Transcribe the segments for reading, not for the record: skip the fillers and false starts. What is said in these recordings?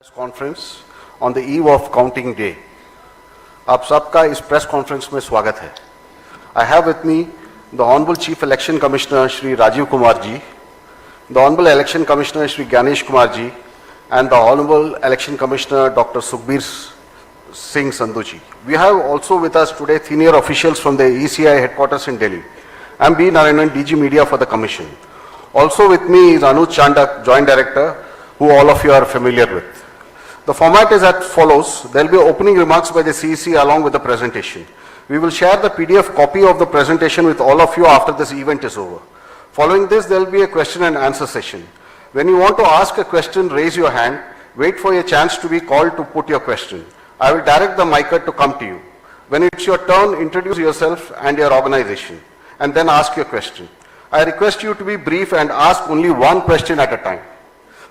Press conference on the eve of counting day. आप सबका इस प्रेस कॉन्फ्रेंस में स्वागत है। I have with me the honourable chief election commissioner Shri Rajiv Kumar ji, the honourable election commissioner Shri Gyanesh Kumar ji, and the Honorable Election Commissioner Dr. Sukhbir Singh Sandhu ji. We have also with us today senior officials from the ECI headquarters in Delhi. I am B. Narayanan, DG Media for the Commission. Also with me is Anuj Chandak, Joint Director, who all of you are familiar with. The format is as follows. There will be opening remarks by the CEC along with the presentation. We will share the PDF copy of the presentation with all of you after this event is over. Following this, there will be a question and answer session. When you want to ask a question, raise your hand. Wait for your chance to be called to put your question. I will direct the mic to come to you. When it's your turn, introduce yourself and your organization, and then ask your question. I request you to be brief and ask only one question at a time.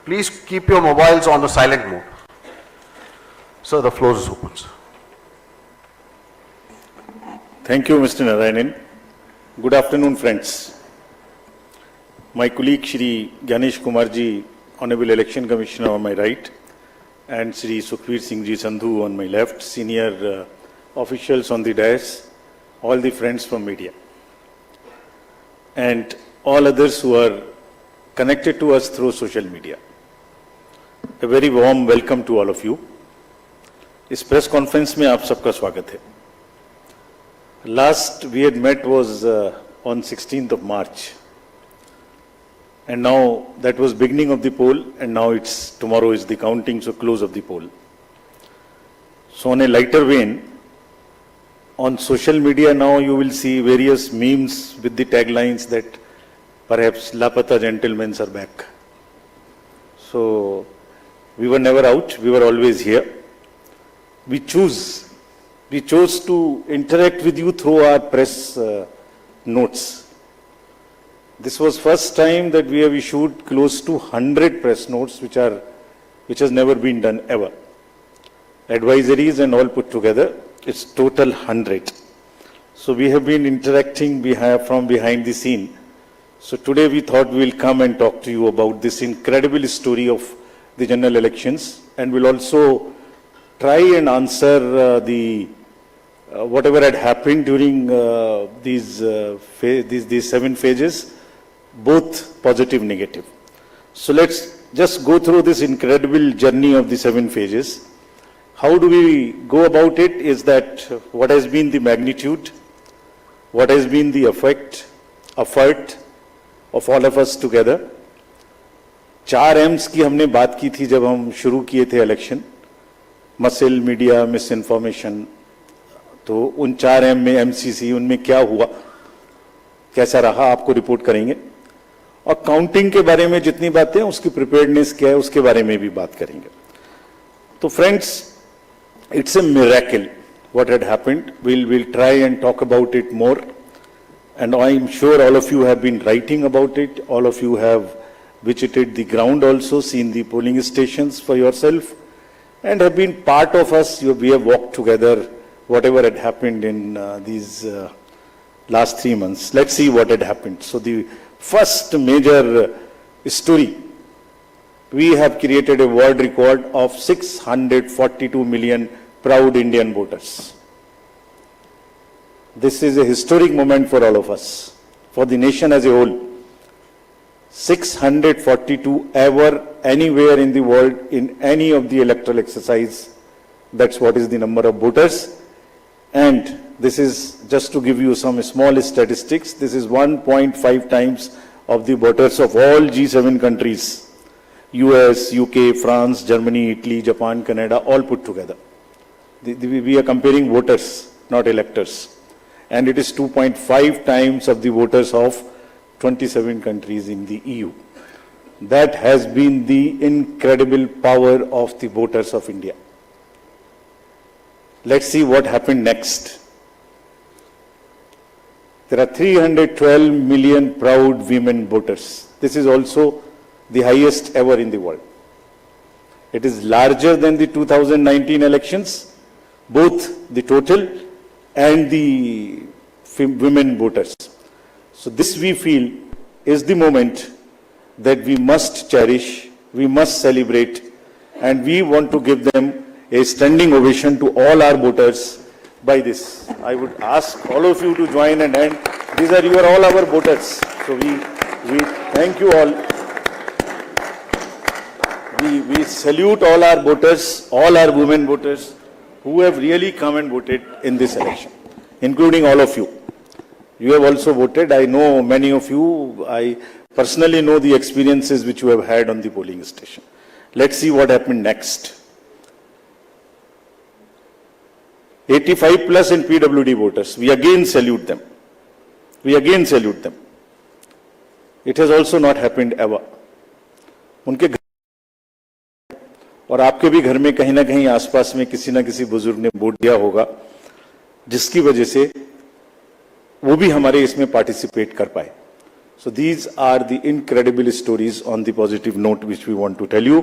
Please keep your mobiles on the silent mode. Sir, the floor is open. Thank you, Mr. Narayanan. Good afternoon, friends. My colleague Shri Ganesh Kumar ji, Honorable Election Commissioner on my right, and Shri Sukhbir Singh ji Sandhu on my left, senior officials on the dais, all the friends from media, and all others who are connected to us through social media. A very warm welcome to all of you. इस press conference में आप सबका स्वागत है. Last we had met was on 16th of March. And now that was beginning of the poll, and now tomorrow is the counting, so close of the poll. So on a lighter vein, on social media now you will see various memes with the taglines that perhaps Lapata gentlemen are back. So we were never out, we were always here. We chose to interact with you through our press notes. This was first time that we have issued close to 100 press notes, which has never been done ever. Advisories and all put together, it's total 100. So we have been interacting from behind the scene. So today we thought we will come and talk to you about this incredible story of the general elections, and we'll also try and answer whatever had happened during these 7 phases, both positive, negative. So let's just go through this incredible journey of the 7 phases. How do we go about it is that what has been the magnitude, what has been the effort of all of us together. 4 M's की हमने बात की थी जब हम शुरू किए थे election, muscle, media, miss information. तो उन 4 M में MCC, उनमें क्या हुआ, कैसा रहा, आपको रिपोर्ट करेंगे. और काउंटिंग के बारे में जितनी बातें, उसकी प्रिपेयर्डनेस क्या है, उसके बारे में भी बात करेंगे. तो friends, it's a miracle what had happened. we'll try and talk about it more, and I am sure all of you have been writing about it. All of you have visited the ground also, seen the polling stations for yourself, and have been part of us. We have walked together whatever had happened in these last 3 months. Let's see what had happened. So the first major story, we have created a world record of 642 million proud Indian voters. This is a historic moment for all of us, for the nation as a whole. 642 ever, anywhere in the world, in any of the electoral exercise. That's what is the number of voters. And this is just to give you some small statistics. This is 1.5 times of the voters of all G7 countries. US, UK, France, Germany, Italy, Japan, Canada, all put together. We are comparing voters, not electors. And it is 2.5 times of the voters of 27 countries in the EU. That has been the incredible power of the voters of India. Let's see what happened next. There are 312 million proud women voters. This is also the highest ever in the world. It is larger than the 2019 elections, both the total and the women voters. So this, we feel, is the moment that we must cherish, we must celebrate, and we want to give them a standing ovation to all our voters by this. I would ask all of you to join and these are all our voters. So we thank you all. We salute all our voters, all our women voters who have really come and voted in this election, including all of you. You have also voted. I know many of you. I personally know the experiences which you have had on the polling station. Let's see what happened next. 85 plus in PWD voters. We again salute them. We again salute them. It has also not happened ever. उनके घर और आपके भी घर में कहीं ना कहीं आसपास में किसी ना किसी बुजुर्ग ने वोट दिया होगा, जिसकी वजह से वो भी हमारे इसमें पार्टिसिपेट कर पाए. So these are the incredible stories on the positive note which we want to tell you.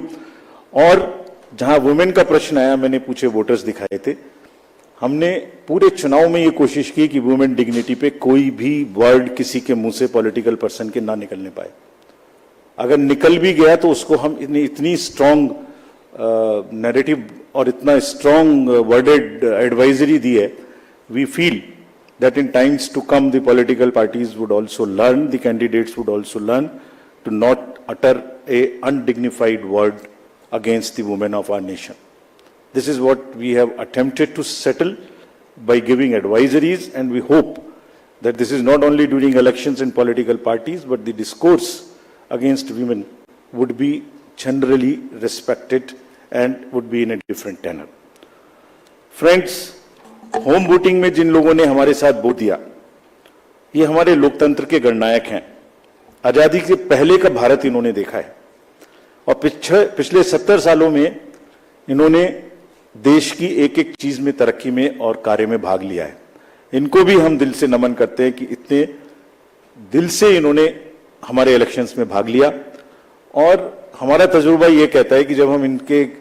और जहां वुमेन का प्रश्न आया, मैंने पूछे वोटर्स दिखाए थे. हमने पूरे चुनाव में ये कोशिश की कि वुमेन डिग्निटी पे कोई भी वर्ड किसी के मुंह से पॉलिटिकल पर्सन के ना निकलने पाए. अगर निकल भी गया तो उसको हम इतनी स्ट्रांग नैरेटिव और इतना स्ट्रांग वर्डेड एडवाइजरी दी है. We feel that in times to come the political parties would also learn, the candidates would also learn to not utter a undignified word against the women of our nation. This is what we have attempted to settle by giving advisories, and we hope that this is not only during elections in political parties, but the discourse against women would be generally respected and would be in a different tenor. Friends, home voting में जिन लोगों ने हमारे साथ vote दिया, ये हमारे लोकतंत्र के गणनायक हैं. आजादी के पहले का भारत इन्होंने देखा है और पिछले 70 सालों में इन्होंने देश की एक एक चीज में, तरक्की में और कार्य में भाग लिया है. इनको भी हम दिल से नमन करते हैं कि इतने दिल से इन्होंने हमारे इलेक्शंस में भाग लिया. और हमारा तजुर्बा ये कहता है कि जब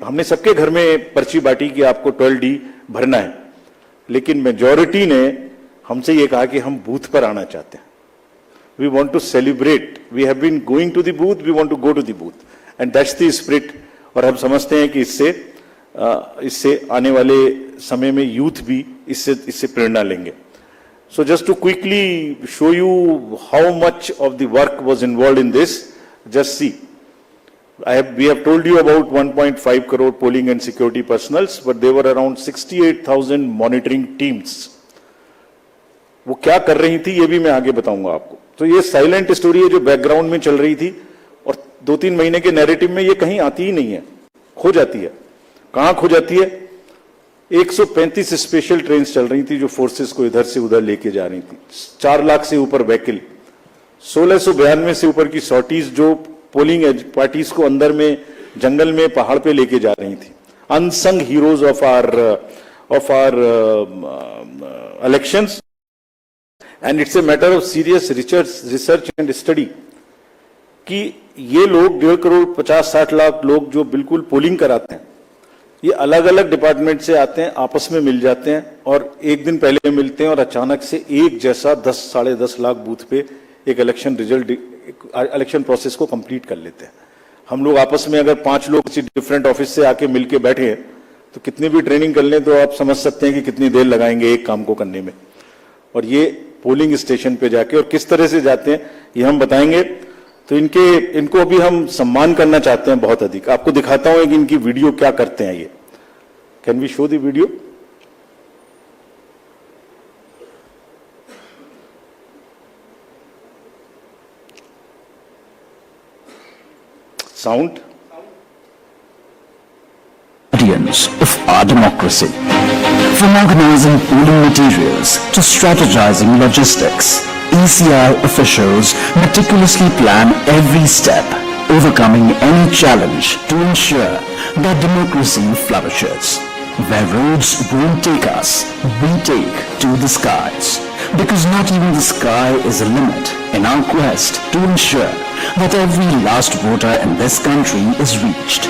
हमने सबके घर में पर्ची बांटी कि आपको 12D भरना है, लेकिन मेजॉरिटी ने हमसे ये कहा कि हम बूथ पर आना चाहते हैं. We want to celebrate. We have been going to the booth, we want to go to the booth, and that's the spirit. और हम समझते हैं कि इससे आने वाले समय में यूथ भी इससे प्रेरणा लेंगे. So just to quickly show you how much of the work was involved in this, just see. We have told you about 1.5 crore polling and security personals, but there were around 68,000 monitoring teams. वो क्या कर रही थी ये भी मैं आगे बताऊंगा आपको. तो ये साइलेंट स्टोरी है जो बैकग्राउंड में चल रही थी और 2-3 महीने के नैरेटिव में ये कहीं आती ही नहीं है, खो जाती है. कहां खो जाती है? 135 स्पेशल ट्रेन चल रही थी जो फोर्सेस को इधर से उधर लेके जा रही थी. 4 लाख से ऊपर व्हीकल, 1692 से ऊपर की सॉर्टीज जो पोलिंग पार्टीज को अंदर में जंगल में पहाड़ पे लेके जा रही थी. Unsung heroes of our elections, and it's a matter of serious research and study कि ये लोग 1.5 करोड़ 50-60 लाख लोग जो बिल्कुल पोलिंग कराते हैं, ये अलग अलग डिपार्टमेंट से आते हैं, आपस में मिल जाते हैं और एक दिन पहले मिलते हैं और अचानक से एक जैसा 10-10.5 लाख बूथ पे एक इलेक्शन प्रोसेस को कंप्लीट कर लेते हैं. हम लोग आपस में अगर 5 लोग किसी डिफरेंट ऑफिस से आके मिलके बैठे हैं तो कितनी भी ट्रेनिंग कर लें तो आप समझ सकते हैं कि कितनी देर लगाएंगे एक काम को करने में. और ये पोलिंग स्टेशन पे जाके और किस तरह से जाते हैं ये हम बताएंगे. तो इनको अभी हम सम्मान करना चाहते हैं बहुत अधिक. आपको दिखाता हूं कि इनकी वीडियो क्या करते हैं. ये can we show the video? Sound. Of our democracy. From organizing polling materials to strategizing logistics, ECI officials meticulously plan every step, overcoming any challenge to ensure that democracy flourishes. Where roads won't take us, we take to the skies. Because not even the sky is a limit in our quest to ensure that every last voter in this country is reached.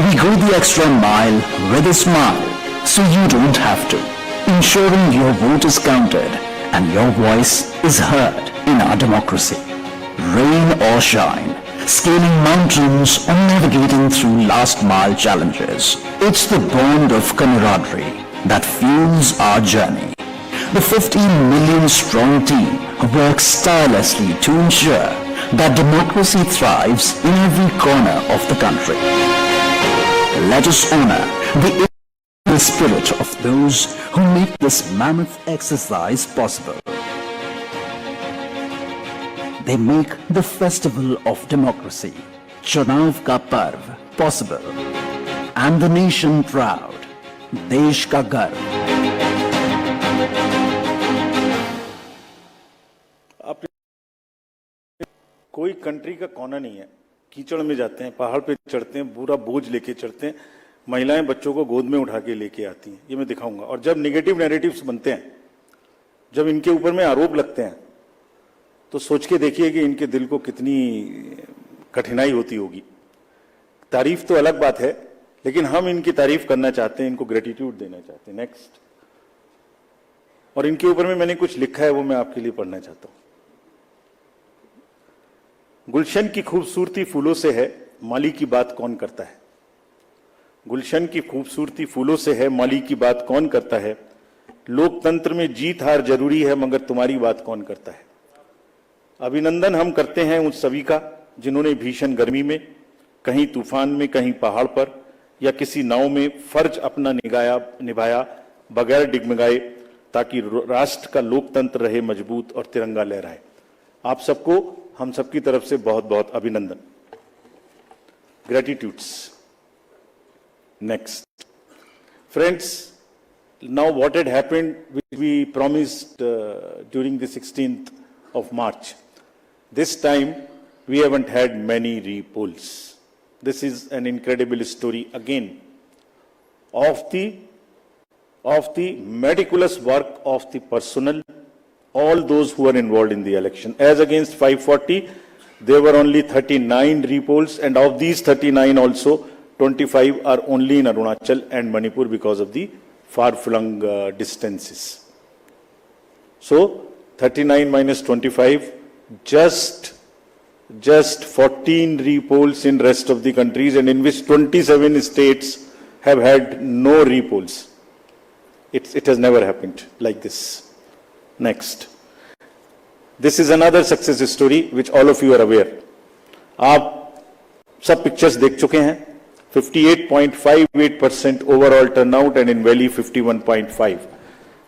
We go the extra mile with a smile, so you don't have to, ensuring your vote is counted and your voice is heard in our democracy. Rain or shine, scaling mountains, or navigating through last mile challenges. It's the bond of camaraderie that fuels our journey. The 15 million strong team works tirelessly to ensure that democracy thrives in every corner of the country. Let us honor the spirit of those who make this mammoth exercise possible. They make the festival of democracy, Chunav Ka Parv, possible, and the nation proud, Desh Ka Garv. कोई country का कोना नहीं है, कीचड़ में जाते हैं, पहाड़ पे चढ़ते हैं, पूरा बोझ लेके चढ़ते हैं, महिलाएं बच्चों को गोद में उठा के लेके आती हैं, ये मैं दिखाऊंगा। और जब निगेटिव नैरेटिव्स बनते हैं, जब इनके ऊपर में आरोप लगते हैं, तो सोच के देखिए कि इनके दिल को कितनी कठिनाई होती होगी। तारीफ तो अलग बात है, लेकिन हम इनकी तारीफ करना चाहते हैं, इनको ग्रेटिट्यूड देना चाहते हैं। नेक्स्ट। और इनके ऊपर में मैंने कुछ लिखा है, वो मैं आपके लिए पढ़ना चाहता हूं। गुलशन की खूबसूरती फूलों से है, माली की बात कौन करता है। गुलशन की खूबसूरती फूलों से है, माली की बात कौन करता है। लोकतंत्र में जीत हार जरूरी है, मगर तुम्हारी बात कौन करता है। अभिनंदन हम करते हैं उन सभी का जिन्होंने भीषण गर्मी में, कहीं तूफान में, कहीं पहाड़ पर या किसी नाव में फर्ज अपना निभाया बगैर डिगमगाए, ताकि राष्ट्र का लोकतंत्र रहे मजबूत और तिरंगा लहराए। आप सबको हम सबकी तरफ से बहुत बहुत अभिनंदन। Gratitudes. Next. Friends, now what had happened, which we promised during the 16th of March. This time we haven't had many repolls. This is an incredible story again of the meticulous work of the personnel, all those who are involved in the election. As against 540, there were only 39 repolls, and of these 39 also 25 are only in Arunachal and Manipur because of the far-flung distances. So 39 minus 25, just 14 repolls in rest of the countries, and in which 27 states have had no repolls. It has never happened like this. Next. This is another success story which all of you are aware. आप सब pictures देख चुके हैं। 58.58% overall turnout and in Valley 51.5.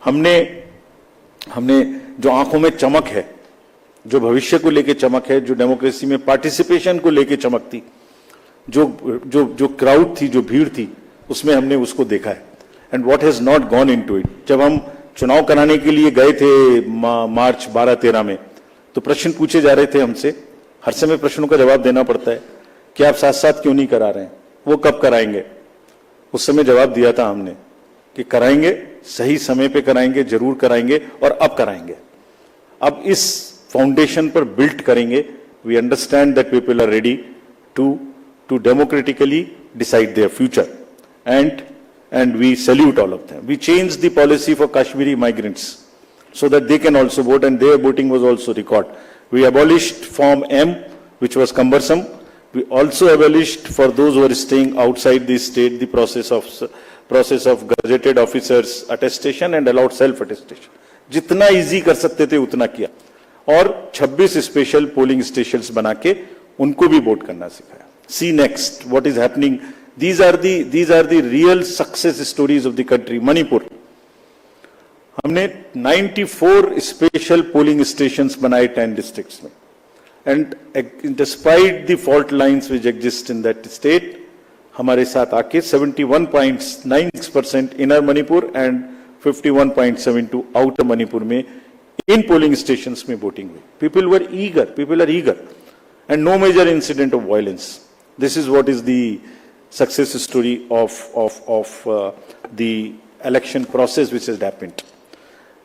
हमने जो आंखों में चमक है, जो भविष्य को लेके चमक है, जो डेमोक्रेसी में पार्टिसिपेशन को लेके चमक थी, जो क्राउड थी, जो भीड़ थी, उसमें हमने उसको देखा है। And what has not gone into it. जब हम चुनाव कराने के लिए गए थे मार्च 12-13 में, तो प्रश्न पूछे जा रहे थे हमसे, हर समय प्रश्नों का जवाब देना पड़ता है कि आप साथ साथ क्यों नहीं करा रहे हैं, वो कब कराएंगे। उस समय जवाब दिया था हमने कि कराएंगे, सही समय पे कराएंगे, जरूर कराएंगे और अब कराएंगे। अब इस फाउंडेशन पर बिल्ड करेंगे। We understand that people are ready to democratically decide their future, and we salute all of them. We changed the policy for Kashmiri migrants so that they can also vote, and their voting was also recorded. We abolished Form M, which was cumbersome. We also abolished, for those who are staying outside the state, the process of gazetted officers attestation and allowed self attestation. जितना easy कर सकते थे उतना किया, और 26 special polling stations बना के उनको भी वोट करना सिखाया। See next what is happening. These are the real success stories of the country. Manipur, हमने 94 स्पेशल पोलिंग स्टेशंस बनाए 10 डिस्ट्रिक्ट्स में, and despite the fault lines which exist in that state, हमारे साथ आके 71.96% inner Manipur and 51.72 outer Manipur में इन polling stations में voting हुई। People are eager and no major incident of violence. This is what is the success story of the election process which has happened.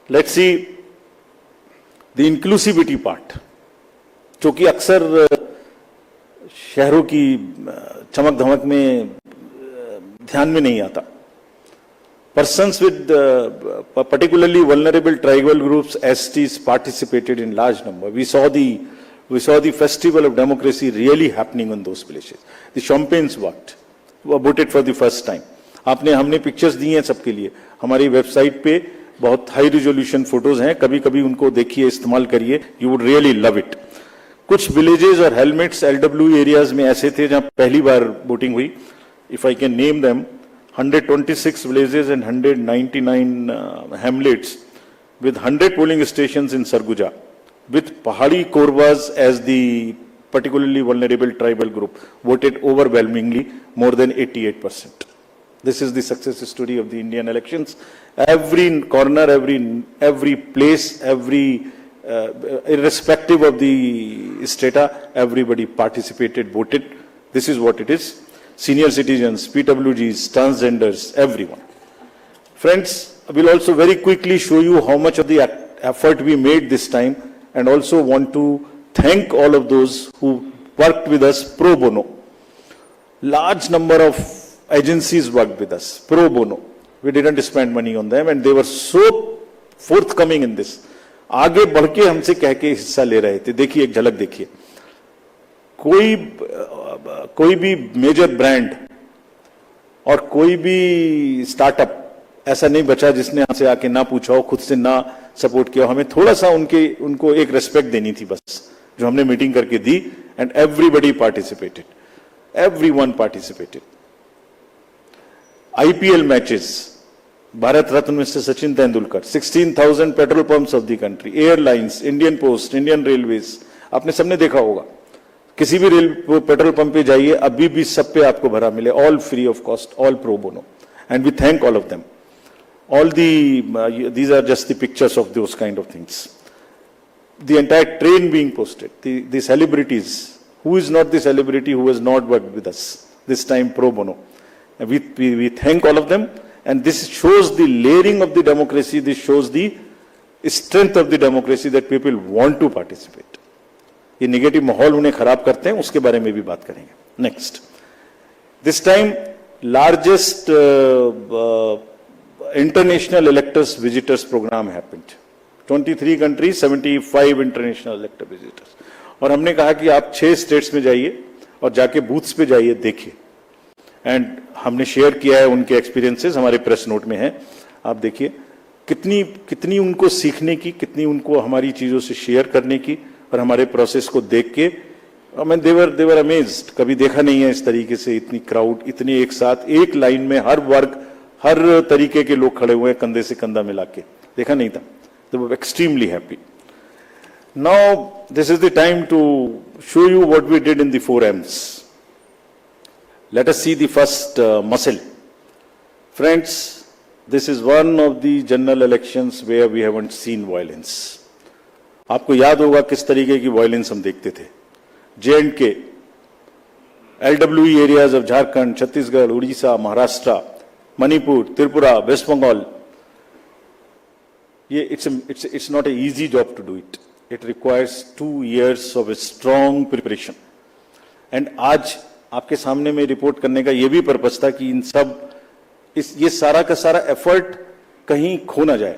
Let's see the inclusivity part, जो कि अक्सर शहरों की चमक धमक में ध्यान में नहीं आता। Persons with particularly vulnerable tribal groups, STs, participated in large number. We saw the We saw the festival of democracy really happening on those places. The champagnes worked, were voted for the first time. हमने pictures दी हैं सबके लिए. हमारी website पे बहुत high resolution photos हैं, कभी कभी उनको देखिए, इस्तेमाल करिए, you would really love it. कुछ विलेजेस और हेलमेट्स LW एरियाज में ऐसे थे जहां पहली बार वोटिंग हुई. If I can name them, 126 villages and 199 hamlets with 100 polling stations in Sarguja, with Pahadi Korwas as the particularly vulnerable tribal group, voted overwhelmingly, more than 88%. This is the success story of the Indian elections. Every corner, every place, irrespective of the strata, everybody participated, voted. This is what it is. Senior citizens, PWGs, transgenders, everyone. Friends, I will also very quickly show you how much of the effort we made this time, and also want to thank all of those who worked with us pro bono. Large number of agencies worked with us pro bono. We didn't spend money on them, and they were so forthcoming in this. आगे बढ़ के हमसे कह के हिस्सा ले रहे थे. देखिए, एक झलक देखिए. कोई भी मेजर ब्रांड और कोई भी स्टार्टअप ऐसा नहीं बचा जिसने हमसे आके ना पूछा हो, खुद से ना सपोर्ट किया. हमें थोड़ा सा उनको एक रेस्पेक्ट देनी थी बस, जो हमने मीटिंग करके दी. And everybody participated, everyone participated. IPL matches, Bharat Ratna mister Sachin Tendulkar, 16,000 petrol pumps of the country, airlines, Indian Post, Indian Railways. आपने सबने देखा होगा, किसी भी पेट्रोल पंप पे जाइए, अभी भी सब पे आपको भरा मिले, all free of cost, all pro bono. And we thank all of them. All these are just the pictures of those kind of things. The entire train being posted, the celebrities. Who is not the celebrity who has not worked with us this time pro bono? And we thank all of them, and this shows the layering of the democracy. This shows the strength of the democracy, that people want to participate. ये negative माहौल उन्हें खराब करते हैं, उसके बारे में भी बात करेंगे. Next, this time largest international electors visitors program happened. 23 countries, 75 international elector visitors. और हमने कहा कि आप 6 स्टेट्स में जाइए और जाके बूथ्स पे जाइए, देखिए. एंड हमने शेयर किया है उनके एक्सपीरियंसेस, हमारे प्रेस नोट में है, आप देखिए. कितनी उनको सीखने की, कितनी उनको हमारी चीजों से शेयर करने की, और हमारे प्रोसेस को देख के देवर अमेज्ड. कभी देखा नहीं है इस तरीके से इतनी क्राउड, इतने एक साथ एक लाइन में, हर वर्ग, हर तरीके के लोग खड़े हुए हैं, कंधे से कंधा मिला के. देखा नहीं था. They were extremely happy. Now, this is the time to show you what we did in the 4Ms. Let us see the first muscle. Friends, this is one of the general elections where we haven't seen violence. आपको याद होगा किस तरीके की violence हम देखते थे. J&K, LWE areas of Jharkhand, Chhattisgarh, Odisha, Maharashtra, Manipur, Tripura, West Bengal. It's not an easy job to do it. It requires 2 years of a strong preparation. And आज आपके सामने में रिपोर्ट करने का ये भी पर्पस था कि ये सारा का सारा एफर्ट कहीं खो ना जाए.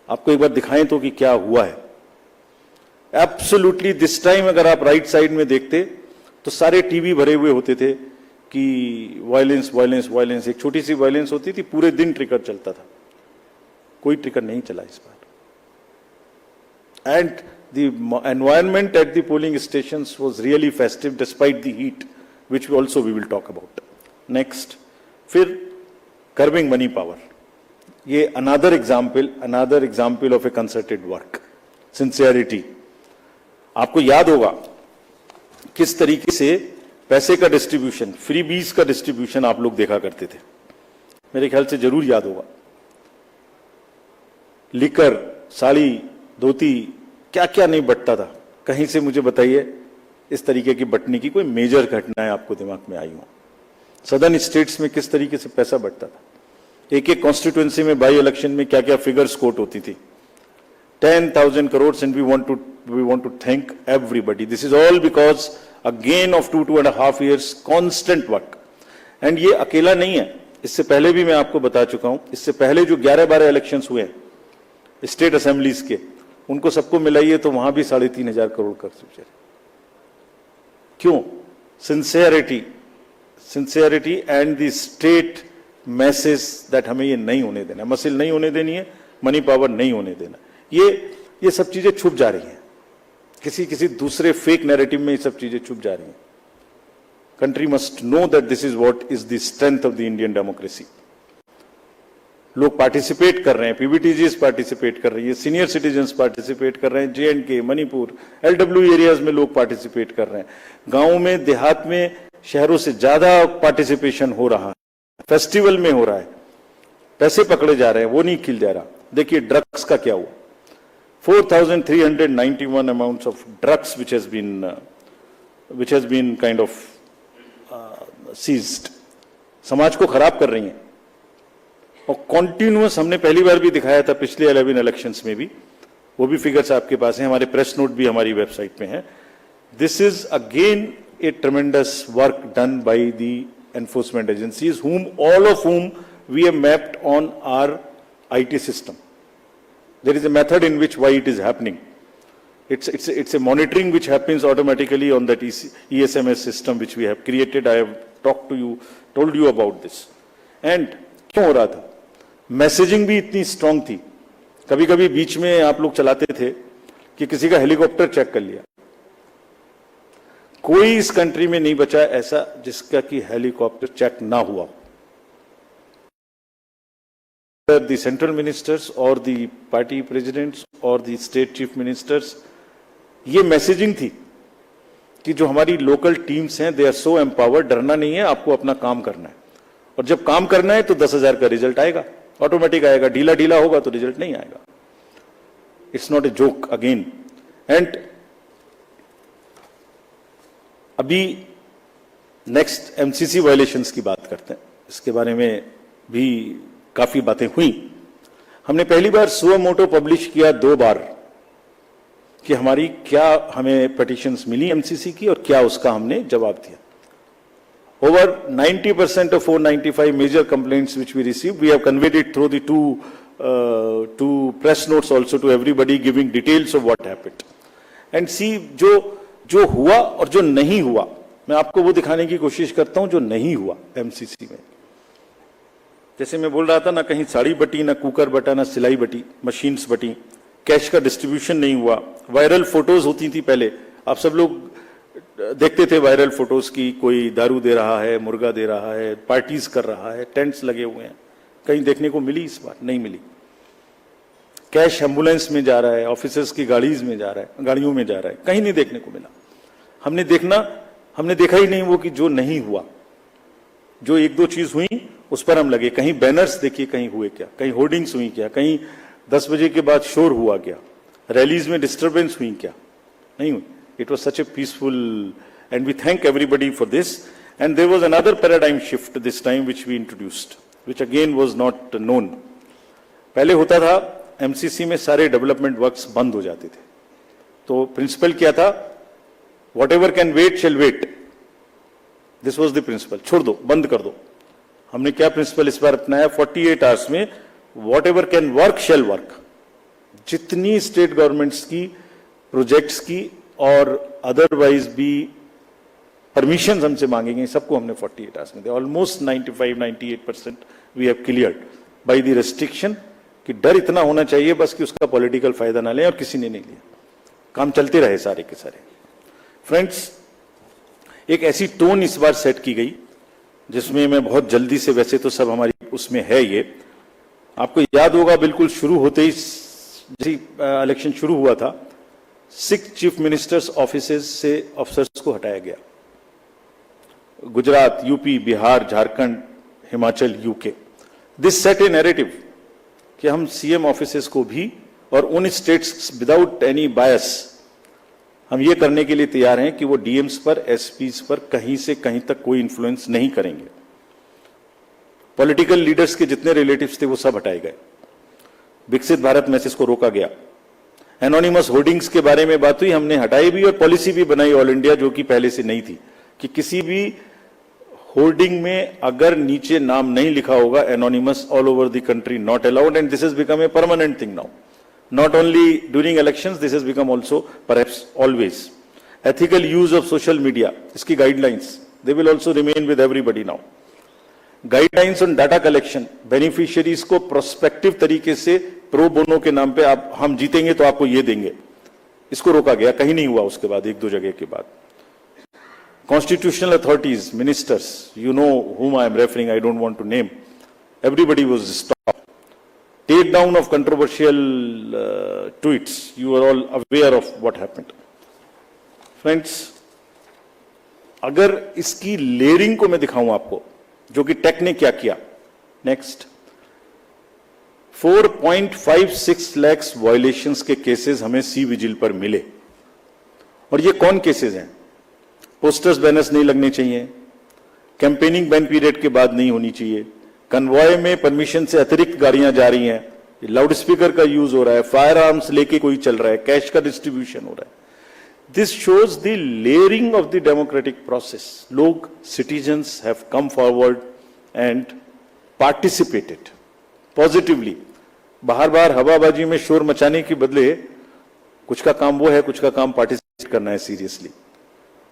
आपको एक बार दिखाएं तो कि क्या हुआ है. एब्सोल्युटली दिस टाइम अगर आप राइट साइड में देखते तो सारे टीवी भरे हुए होते थे कि वायलेंस वायलेंस वायलेंस. एक छोटी सी वायलेंस होती थी, पूरे दिन ट्रिगर चलता था. कोई ट्रिगर नहीं चला इस बार. And the environment at the polling stations was really festive despite the heat, which also we will talk about. Next, फिर कर्बिंग मनी पावर. ये another example of a concerted work, sincerity. आपको याद होगा किस तरीके से पैसे का डिस्ट्रीब्यूशन, फ्री बीज का डिस्ट्रीब्यूशन आप लोग देखा करते थे. मेरे ख्याल से जरूर याद होगा. लिकर, साड़ी, धोती, क्या क्या नहीं बंटता था. कहीं से मुझे बताइए इस तरीके की बंटने की कोई मेजर घटनाएं आपको दिमाग में आई हो. सदर्न स्टेट्स में किस तरीके से पैसा बंटता था. एक एक कॉन्स्टिट्यूएंसी में बाई इलेक्शन में क्या क्या फिगर्स कोट होती थी. 10,000 crores, and we want to thank everybody. This is all because again of 2.5 years constant work. And ये अकेला नहीं है. इससे पहले भी मैं आपको बता चुका हूं. इससे पहले जो 11-12 इलेक्शंस हुए हैं स्टेट असेंबलीज के, उनको सबको मिलाइए तो वहां भी 3,500 करोड़ कर चुके। क्यों? Sincerity and the state message that हमें ये नहीं होने देना, मसिल नहीं होने देनी है, मनी पावर नहीं होने देना। ये सब चीजें छुप जा रही हैं, किसी दूसरे फेक नैरेटिव में ये सब चीजें छुप जा रही हैं। Country must know that this is what is the strength of the Indian democracy. लोग पार्टिसिपेट कर रहे हैं, पीबीटीजीज पार्टिसिपेट कर रही है, सीनियर सिटीजन्स पार्टिसिपेट कर रहे हैं, JNK, मणिपुर, LW एरियाज में लोग पार्टिसिपेट कर रहे हैं, गांवों में, देहात में, शहरों से ज्यादा पार्टिसिपेशन हो रहा है, फेस्टिवल में हो रहा है, पैसे पकड़े जा रहे हैं, वो नहीं खिल जा रहा। देखिए ड्रग्स का क्या हुआ, 4,391 amounts of drugs which has been kind of seized, समाज को खराब कर रही हैं। और कॉन्टिन्यूअस, हमने पहली बार भी दिखाया था पिछले 11 इलेक्शंस में भी, वो भी फिगर्स आपके पास हैं, हमारे प्रेस नोट भी हमारी वेबसाइट में है। This is again A ट्रेमेंडस work done by the enforcement agencies, all of whom we have mapped on our IT system. There is a method in which why it is happening. It's a monitoring which happens automatically on that ESMS system which we have created. I have told you about this. And क्यों हो रहा था? Messaging भी इतनी strong थी, कभी कभी बीच में आप लोग चलाते थे कि किसी का हेलीकॉप्टर चेक कर लिया। कोई इस कंट्री में नहीं बचा ऐसा जिसका कि हेलीकॉप्टर चेक ना हुआ। द सेंट्रल मिनिस्टर्स और द पार्टी प्रेसिडेंट्स और द स्टेट चीफ मिनिस्टर्स, ये मैसेजिंग थी कि जो हमारी लोकल टीम्स हैं, दे आर सो एम्पावर्ड, डरना नहीं है, आपको अपना काम करना है, और जब काम करना है तो 10,000 का रिजल्ट आएगा, ऑटोमेटिक आएगा, ढीला ढीला होगा तो रिजल्ट नहीं आएगा। It's not a joke again. And अभी नेक्स्ट MCC वायलेशंस की बात करते हैं, इसके बारे में भी काफी बातें हुई। हमने पहली बार सुओ मोटो पब्लिश किया 2 बार कि हमारी क्या हमें पिटीशंस मिली MCC की और क्या उसका हमने जवाब दिया। Over 90% of 495 major complaints which we received, we have conveyed it through the two press notes also to everybody, giving details of what happened. And see, जो हुआ और जो नहीं हुआ, मैं आपको वो दिखाने की कोशिश करता हूं जो नहीं हुआ MCC में। जैसे मैं बोल रहा था ना, कहीं साड़ी बटी, ना कुकर बटा, ना सिलाई बटी, मशीन्स बटी, कैश का डिस्ट्रीब्यूशन नहीं हुआ। वायरल फोटोज होती थी पहले, आप सब लोग देखते थे वायरल फोटोज की, कोई दारू दे रहा है, मुर्गा दे रहा है, पार्टीज कर रहा है, टेंट्स लगे हुए हैं। कहीं देखने को मिली? इस बार नहीं मिली। कैश एम्बुलेंस में जा रहा है, ऑफिसर्स की गाड़ियों में जा रहा है, कहीं नहीं देखने को मिला। हमने देखा ही नहीं वो कि जो नहीं हुआ। जो 1-2 चीज हुई उस पर हम लगे। कहीं बैनर्स देखिए, कहीं हुए क्या, कहीं होर्डिंग्स हुई क्या, कहीं 10 बजे के बाद शोर हुआ क्या, रैलीज में डिस्टर्बेंस हुई क्या? नहीं हुई। It was such a peaceful, and we thank everybody for this. And there was another paradigm shift this time which we introduced, which again was not known. पहले होता था MCC में सारे डेवलपमेंट वर्क्स बंद हो जाते थे, तो प्रिंसिपल क्या था? Whatever can wait shall wait. This was the principle. छोड़ दो, बंद कर दो। हमने क्या प्रिंसिपल इस बार अपनाया? 48 आवर्स में whatever can work shall work. जितनी स्टेट गवर्नमेंट्स की प्रोजेक्ट्स की और अदरवाइज भी परमिशन हमसे मांगेंगे, सबको हमने 48 आवर्स में दिया। Almost 95-98% we have cleared by the restriction, कि डर इतना होना चाहिए बस कि उसका पॉलिटिकल फायदा ना लें, और किसी ने नहीं लिया। काम चलते रहे सारे के सारे। फ्रेंड्स, एक ऐसी टोन इस बार सेट की गई जिसमें मैं बहुत जल्दी से, वैसे तो सब हमारी उसमें है, ये आपको याद होगा बिल्कुल शुरू होते ही इलेक्शन शुरू हुआ था, 6 चीफ मिनिस्टर्स ऑफिसेज से ऑफिसर्स को हटाया गया। Gujarat, UP, Bihar, Jharkhand, Himachal, UK. This set A narrative कि हम सीएम ऑफिसेज को भी, और उन स्टेट्स विदाउट एनी बायस, हम ये करने के लिए तैयार हैं कि वो डीएम्स पर, एसपीज पर कहीं से कहीं तक कोई इन्फ्लुएंस नहीं करेंगे। पॉलिटिकल लीडर्स के जितने रिलेटिव्स थे वो सब हटाए गए। विकसित भारत मैसेज को रोका गया। एनोनिमस होर्डिंग्स के बारे में बात हुई, हमने हटाई भी और पॉलिसी भी बनाई ऑल इंडिया, जो कि पहले से नहीं थी, कि किसी भी होर्डिंग में अगर नीचे नाम नहीं लिखा होगा anonymous, all over the country not allowed, and this has become a permanent thing now. Not only during elections, this has become also perhaps always. Ethical use of social media, iski guidelines, they will also remain with everybody now. Guidelines on data collection, beneficiaries को prospective तरीके से pro bono के नाम पे आप हम जीतेंगे तो आपको ये देंगे, इसको रोका गया, कहीं नहीं हुआ उसके बाद, एक दो जगह के बाद. Constitutional authorities, ministers, you know whom I am referring, I don't want to name, everybody was stopped. Take down of controversial tweets, you are all aware of what happened. Friends, अगर इसकी लेयरिंग को मैं दिखाऊं आपको, जो कि take ने क्या किया, नेक्स्ट 4.56 लाख वायलेशंस के केसेस हमें सी विजिल पर मिले. और ये कौन केसेस हैं? पोस्टर्स बैनर्स नहीं लगने चाहिए, कैंपेनिंग बैन पीरियड के बाद नहीं होनी चाहिए, कन्वॉय में परमिशन से अतिरिक्त गाड़ियां जा रही हैं, लाउड स्पीकर का यूज हो रहा है, फायर आर्म्स लेके कोई चल रहा है, कैश का डिस्ट्रीब्यूशन हो रहा है. This shows the layering of the democratic process. लोग, citizens have come forward and participated positively. बाहर बाहर हवाबाजी में शोर मचाने के बदले कुछ का काम वो है, कुछ का काम पार्टिसिपेट करना है सीरियसली.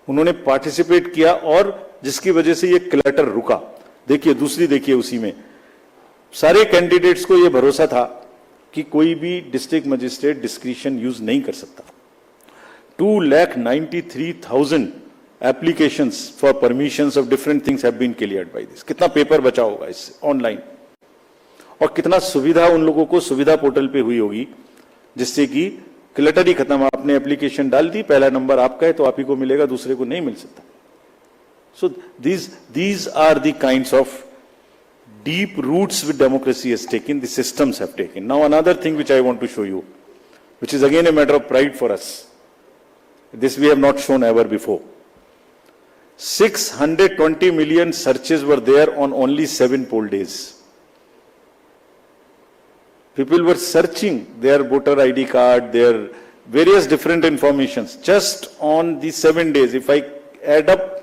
उन्होंने पार्टिसिपेट किया और जिसकी वजह से ये क्लटर रुका. देखिए दूसरी, देखिए उसी में सारे कैंडिडेट्स को ये भरोसा था कि कोई भी डिस्ट्रिक्ट मजिस्ट्रेट डिस्क्रिशन यूज नहीं कर सकता. 2,93,000 applications for permissions of different things have been cleared by this. कितना पेपर बचा होगा इससे ऑनलाइन, और कितना सुविधा उन लोगों को सुविधा पोर्टल पे हुई होगी, जिससे कि क्लटर ही खत्म. आपने एप्लीकेशन डाल दी, पहला नंबर आपका है तो आप ही को मिलेगा, दूसरे को नहीं मिल सकता. So these are the kinds of deep roots which democracy has taken, the systems have taken. Now another thing which I want to show you, which is again a matter of pride for us. This we have not shown ever before. 620 million searches were there on only 7 poll days. People were searching their voter ID card, their various different informations just on the 7 days. If I add up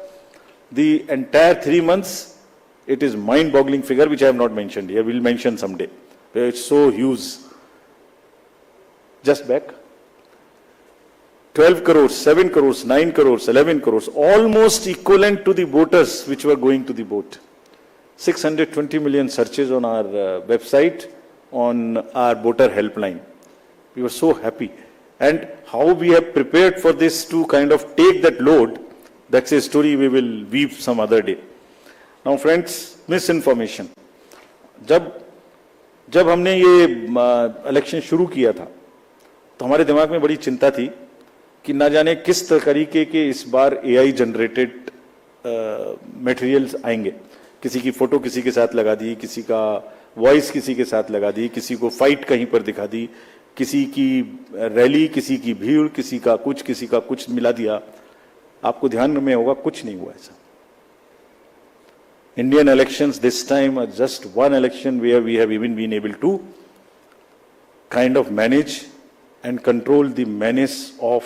the entire 3 months, it is mind-boggling figure which I have not mentioned here. We'll mention someday. It's so huge. Just back. 12 crores, 7 crores, 9 crores, 11 crores, almost equivalent to the voters which were going to the vote. 620 million searches on our website, on our voter helpline. We were so happy. And how we have prepared for this to kind of take that load, that's a story we will weave some other day. Now friends, misinformation. जब हमने ये election शुरू किया था तो हमारे दिमाग में बड़ी चिंता थी कि ना जाने किस तरीके के इस बार एआई जनरेटेड मटेरियल्स आएंगे. किसी की फोटो किसी के साथ लगा दी, किसी का वॉइस किसी के साथ लगा दी, किसी को फाइट कहीं पर दिखा दी, किसी की रैली, किसी की भीड़, किसी का कुछ मिला दिया. आपको ध्यान में होगा कुछ नहीं हुआ ऐसा. Indian elections this time are just one election where we have even been able to kind of manage and control the menace of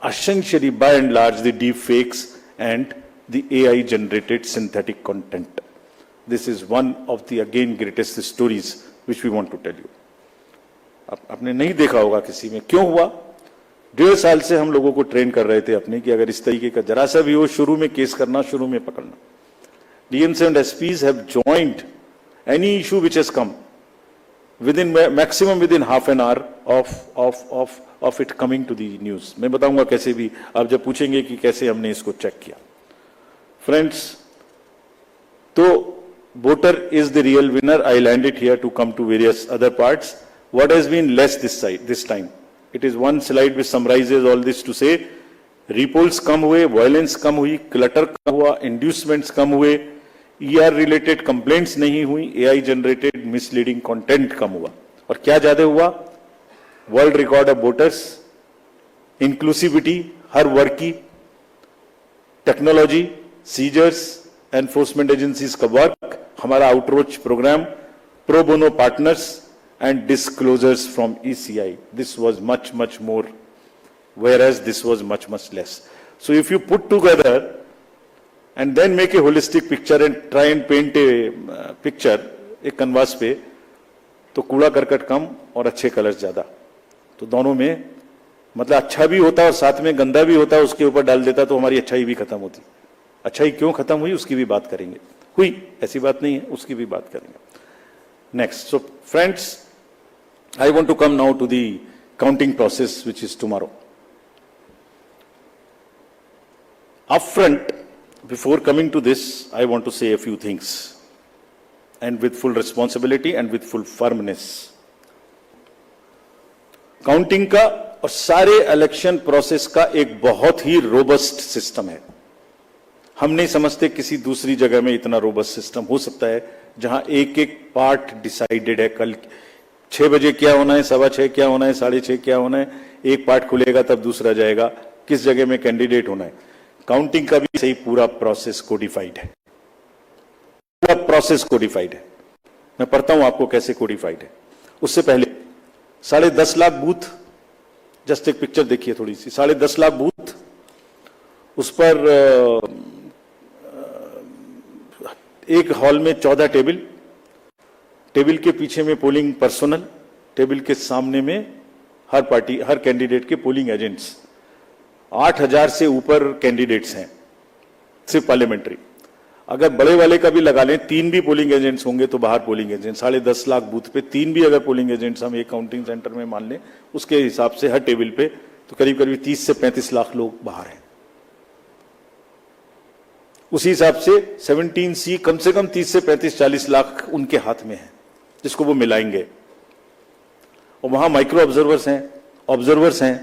essentially by and large the deep fakes and the AI generated synthetic content. This is one of the again greatest stories which we want to tell you. आपने नहीं देखा होगा किसी में. क्यों हुआ? 1.5 साल से हम लोगों को ट्रेन कर रहे थे अपने कि अगर इस तरीके का जरा सा भी हो, शुरू में केस करना, शुरू में पकड़ना. DMs and SPs have joined any issue which has come within maximum within half an hour of it coming to the news. मैं बताऊंगा कैसे भी, आप जब पूछेंगे कि कैसे हमने इसको चेक किया. Friends, तो voter is the real winner. I land it here to come to various other parts. What has been less this time? It is one slide which summarizes all this to say repolls कम हुए, violence कम हुई, clutter कम हुआ, inducements कम हुए, ER related complaints नहीं हुई, AI generated misleading content कम हुआ. और क्या ज्यादा हुआ? World record of voters, inclusivity हर वर्ग की, टेक्नोलॉजी, सीजर्स, एनफोर्समेंट एजेंसीज का वर्क, हमारा outreach program, pro bono partners and disclosures from ECI. This was much more, whereas this was much less. So if you put together and then make a holistic picture and try and paint a picture एक canvas पे, तो कूड़ा करकट कम और अच्छे colours ज्यादा. तो दोनों में मतलब अच्छा भी होता और साथ में गंदा भी होता, उसके ऊपर डाल देता तो हमारी अच्छाई भी खत्म होती। अच्छाई क्यों खत्म हुई उसकी भी बात करेंगे, हुई ऐसी बात नहीं है, उसकी भी बात करेंगे। Next, so friends, I want to come now to the counting process, which is tomorrow. Upfront, before coming to this, I want to say a few things, and with full responsibility and with full firmness. Counting का और सारे election process का एक बहुत ही robust system है। हम नहीं समझते किसी दूसरी जगह में इतना रोबस्ट सिस्टम हो सकता है जहां एक एक पार्ट डिसाइडेड है। कल 6 बजे क्या होना है, 6:15 क्या होना है, 6:30 क्या होना है, एक पार्ट खुलेगा तब दूसरा जाएगा, किस जगह में कैंडिडेट होना है। काउंटिंग का भी सही पूरा प्रोसेस कोडिफाइड है, पूरा प्रोसेस कोडिफाइड है। मैं पढ़ता हूं आपको कैसे कोडिफाइड है। उससे पहले 10.5 लाख बूथ, जस्ट एक पिक्चर देखिए थोड़ी सी, 10.5 लाख बूथ, उस पर एक हॉल में 14 टेबल, टेबल के पीछे में पोलिंग पर्सनल, टेबल के सामने में हर पार्टी हर कैंडिडेट के पोलिंग एजेंट्स। 8,000 से ऊपर कैंडिडेट्स हैं सिर्फ पार्लियामेंट्री। अगर बड़े वाले का भी लगा लें, 3 भी पोलिंग एजेंट्स होंगे तो बाहर पोलिंग एजेंट, 10.5 लाख बूथ पे 3 भी अगर पोलिंग एजेंट्स हम एक काउंटिंग सेंटर में मान लें, उसके हिसाब से हर टेबल पे तो करीब करीब 30 से 35 लाख लोग बाहर हैं। उसी हिसाब से 17C कम से कम 30 से 35-40 लाख उनके हाथ में है, जिसको वो मिलाएंगे। और वहां माइक्रो ऑब्जर्वर्स हैं,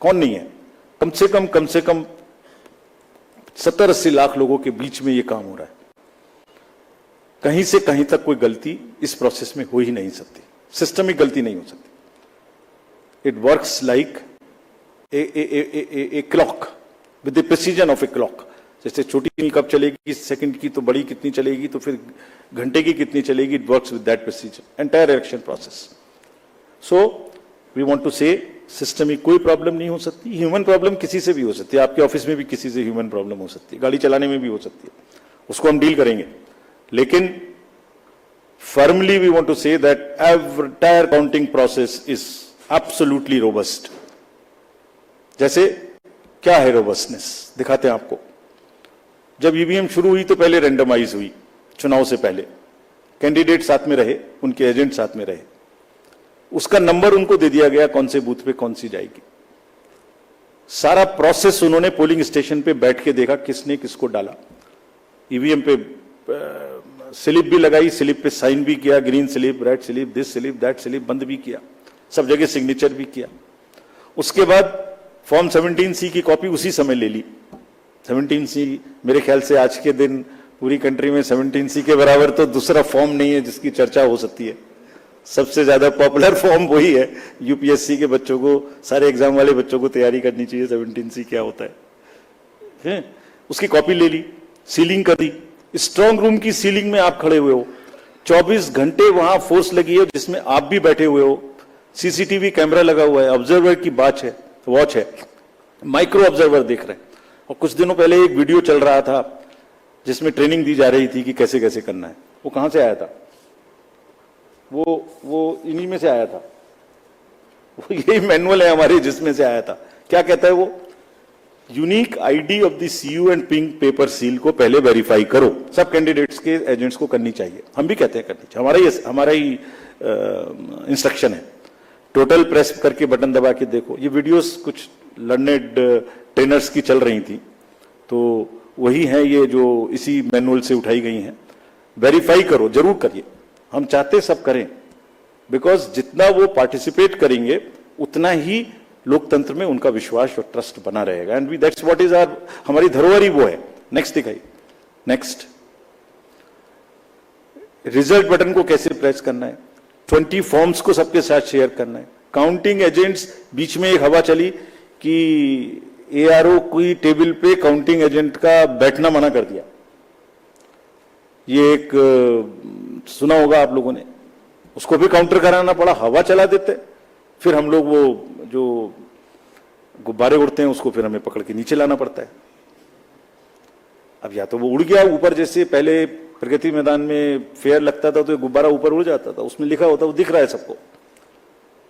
कौन नहीं है, कम से कम 70-80 लाख लोगों के बीच में ये काम हो रहा है। कहीं से कहीं तक कोई गलती इस प्रोसेस में हो ही नहीं सकती, सिस्टमिक गलती नहीं हो सकती। It works like a clock with the precision of a clock. जैसे छोटी कब चलेगी सेकंड की, तो बड़ी कितनी चलेगी, तो फिर घंटे की कितनी चलेगी। It works with that procedure entire election process. So we want to say system में कोई प्रॉब्लम नहीं हो सकती। ह्यूमन प्रॉब्लम किसी से भी हो सकती है, आपके ऑफिस में भी किसी से ह्यूमन प्रॉब्लम हो सकती है, गाड़ी चलाने में भी हो सकती है, उसको हम डील करेंगे। लेकिन firmly we want to say that entire counting process is absolutely robust. जैसे क्या है रोबस्टनेस, दिखाते हैं आपको। जब ईवीएम शुरू हुई तो पहले रैंडमाइज हुई, चुनाव से पहले कैंडिडेट साथ में रहे, उनके एजेंट साथ में रहे, उसका नंबर उनको दे दिया गया कौन से बूथ पे कौन सी जाएगी। सारा प्रोसेस उन्होंने पोलिंग स्टेशन पे बैठ के देखा किसने किसको डाला। ईवीएम पे स्लिप भी लगाई, स्लिप पे साइन भी किया, green slip, red slip, this slip, that slip, बंद भी किया, सब जगह सिग्नेचर भी किया। उसके बाद फॉर्म 17C की कॉपी उसी समय ले ली। 17C मेरे ख्याल से आज के दिन पूरी कंट्री में 17C के बराबर तो दूसरा फॉर्म नहीं है जिसकी चर्चा हो सकती है। सबसे ज्यादा पॉपुलर फॉर्म वही है। यूपीएससी के बच्चों को, सारे एग्जाम वाले बच्चों को तैयारी करनी चाहिए 17C क्या होता है। उसकी कॉपी ले ली, सीलिंग कर दी। स्ट्रांग रूम की सीलिंग में आप खड़े हुए हो, 24 घंटे वहां फोर्स लगी है जिसमें आप भी बैठे हुए हो, सीसीटीवी कैमरा लगा हुआ है, ऑब्जर्वर की वॉच है, माइक्रो ऑब्जर्वर देख रहे हैं। और कुछ दिनों पहले एक वीडियो चल रहा था जिसमें ट्रेनिंग दी जा रही थी कि कैसे कैसे करना है। वो कहां से आया था? वो इन्हीं में से आया था। वो यही मैनुअल है हमारे जिसमें से आया था। क्या कहता है वो? Unique ID of the CU and pink paper seal को पहले वेरीफाई करो। सब कैंडिडेट्स के एजेंट्स को करनी चाहिए, हम भी कहते हैं करनी चाहिए, हमारा ही इंस्ट्रक्शन है। टोटल प्रेस करके बटन दबा के देखो। ये वीडियोस कुछ लर्नेड ट्रेनर्स की चल रही थी, तो वही है ये जो इसी मैनुअल से उठाई गई हैं। वेरीफाई करो, जरूर करिए, हम चाहते सब करें, बिकॉज जितना वो पार्टिसिपेट करेंगे उतना ही लोकतंत्र में उनका विश्वास और ट्रस्ट बना रहेगा। And that's what is our, हमारी धरोहर ही वो है। नेक्स्ट दिखाइए। नेक्स्ट, रिजल्ट बटन को कैसे प्रेस करना है, 20 फॉर्म्स को सबके साथ शेयर करना है। काउंटिंग एजेंट्स, बीच में एक हवा चली कि एआरओ की टेबल पे काउंटिंग एजेंट का बैठना मना कर दिया। ये एक सुना होगा आप लोगों ने, उसको भी काउंटर कराना पड़ा, हवा चला देते, फिर हम लोग वो जो गुब्बारे उड़ते हैं उसको फिर हमें पकड़ के नीचे लाना पड़ता है। अब या तो वो उड़ गया ऊपर, जैसे पहले प्रगति मैदान में फेयर लगता था तो गुब्बारा ऊपर उड़ जाता था, उसमें लिखा होता वो दिख रहा है सबको।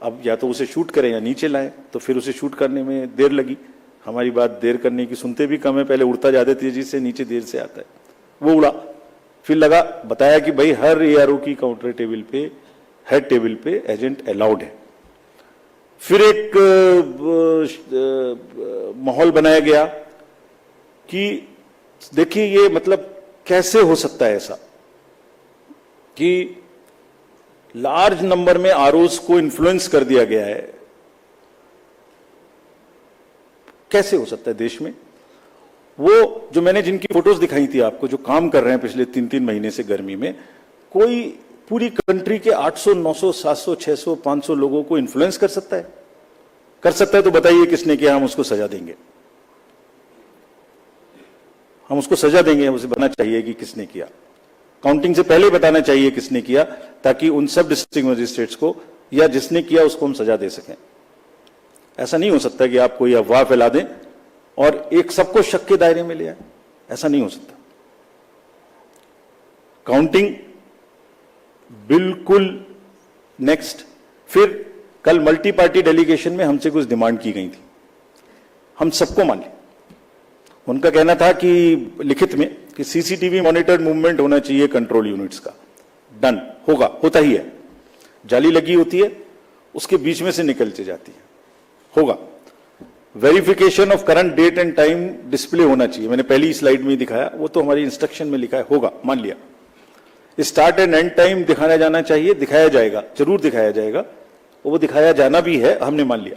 अब या तो उसे शूट करें या नीचे लाएं, तो फिर उसे शूट करने में देर लगी। हमारी बात देर करने की सुनते भी कम है, पहले उड़ता ज्यादा तेजी से, नीचे देर से आता है। वो उड़ा, फिर लगा, बताया कि भाई हर एआरओ की काउंटर टेबल पे, हेड टेबल पे एजेंट अलाउड है। फिर एक माहौल बनाया गया कि देखिए ये मतलब कैसे हो सकता है ऐसा कि लार्ज नंबर में आरओस को इन्फ्लुएंस कर दिया गया है, कैसे हो सकता है देश में। वो जो मैंने जिनकी फोटोज दिखाई थी आपको, जो काम कर रहे हैं पिछले 3-3 महीने से गर्मी में, कोई पूरी कंट्री के 800, 900, 700, 600, 500 लोगों को इन्फ्लुएंस कर सकता है? कर सकता है तो बताइए किसने किया, हम उसको सजा देंगे। हम उसको सजा देंगे, उसे बताना चाहिए कि किसने किया। काउंटिंग से पहले बताना चाहिए किसने किया, ताकि उन सब डिस्ट्रिक्ट मजिस्ट्रेट्स को या जिसने किया उसको हम सजा दे सकें। ऐसा नहीं हो सकता कि आप कोई अफवाह फैला दें और एक सबको शक के दायरे में ले आए, ऐसा नहीं हो सकता। काउंटिंग बिल्कुल नेक्स्ट। फिर कल मल्टी पार्टी डेलीगेशन में हमसे कुछ डिमांड की गई थी, हम सबको मान लिया। उनका कहना था कि लिखित में कि सीसीटीवी मॉनिटर्ड मूवमेंट होना चाहिए कंट्रोल यूनिट्स का। डन, होगा, होता ही है। जाली लगी होती है, उसके बीच में से निकलती जाती है, होगा। Verification of current date and time display होना चाहिए, मैंने पहली स्लाइड में ही दिखाया, वो तो हमारी इंस्ट्रक्शन में लिखा है, होगा, मान लिया। स्टार्ट एंड एंड टाइम दिखाया जाना चाहिए, दिखाया जाएगा, जरूर दिखाया जाएगा, वो दिखाया जाना भी है, हमने मान लिया।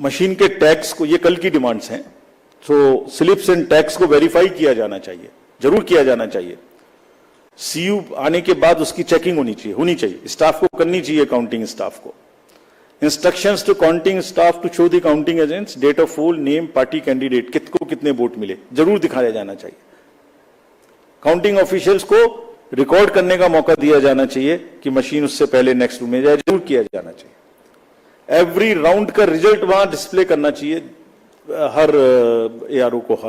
मशीन के टैग्स को, ये कल की डिमांड्स हैं, तो स्लिप्स एंड टैग्स को वेरीफाई किया जाना चाहिए, जरूर किया जाना चाहिए। सीयू आने के बाद उसकी चेकिंग होनी चाहिए, स्टाफ को करनी चाहिए, काउंटिंग स्टाफ को। Instructions to counting staff to show the counting agents date of poll, name, party candidate, कितको कितने वोट मिले, जरूर दिखाया जाना चाहिए। काउंटिंग ऑफिशियल्स को रिकॉर्ड करने का मौका दिया जाना चाहिए कि मशीन उससे पहले नेक्स्ट रूम में जाए, जरूर किया जाना चाहिए। एवरी राउंड का रिजल्ट वहां डिस्प्ले करना चाहिए हर एआरओ को, हर